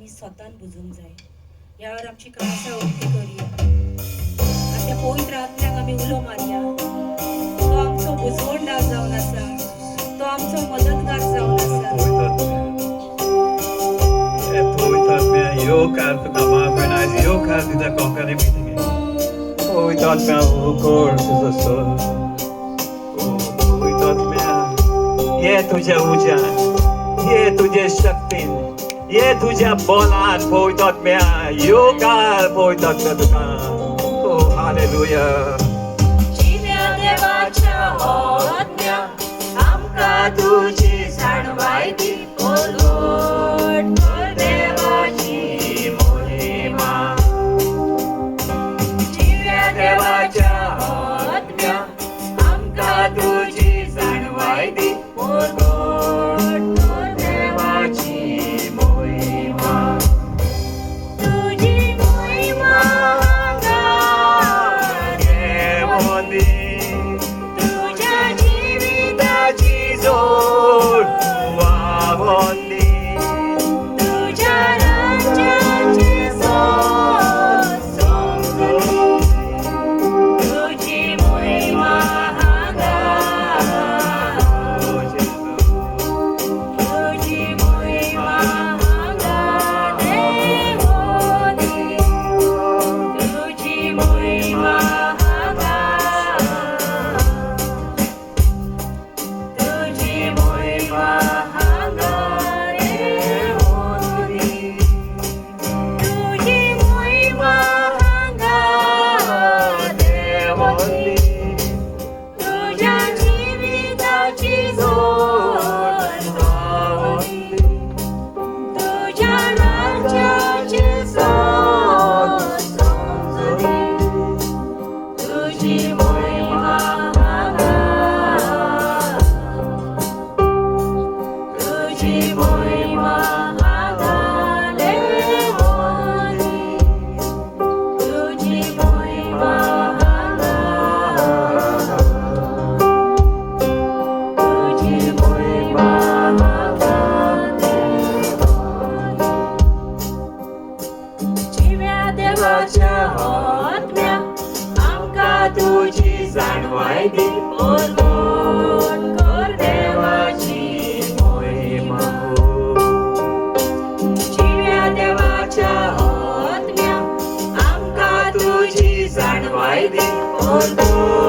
आम्ही स्वतःन बुजूंक जाय. ह्या वेळार आमची काळासा उक्ती करूया. आनी त्या पवित्र आत्म्याक आमी उलो मारया. तो आमचो बुजवणदार जावन आसा. तो आमचो मदतगार जावन आसा. Păuit mea, eu care tu ca mama, n-ai eu care tu da conca de mine. Păuit mea, o cor tu să sol. Păuit mea, e तुझ्या उजान, e तुझे शक्तीन, e तुझ्या Bolan. Păuit mea, eu care păuit mea तुका. Oh, hallelujah. जिव्या देवाच्या आत्म्या आमका तुझी जाणवाय दी. ओ Lord, कर देवाची महिमा. जिव्या देवाच्या आत्म्या आमका तुझी जाणवाय दी. ओ लॉर्ड, कर देवाची महिमा. तुझी महिमा तुझ्या जीविताची जोड वाहली. तुझ्या राज्याची सोड समजली. तुझी महिमा हांगा. तुझी महिमा हांगा देवोनी. तुझी महिमा हांगा. तुझी महिमा हांगा देवोनी. तुझी महिमा हांगा देवोनी. तुझ्या जीविताची जोड वाहली. तुझ्या राज्याची सोड समजली. तुझी महिमा हांगा. तुझी महिमा हांगा देवोनी. तुझी महिमा हांगा. तुझी महिमा हांगा देवोनी. जिव्या देवाच्या आत्म्या आमका तुझी जाणवाय दी. ओ लॉर्ड, कर देवाची महिमा. जिव्या देवाच्या आत्म्या आमका तुझी जाणवाय दी. ओ लॉर्ड,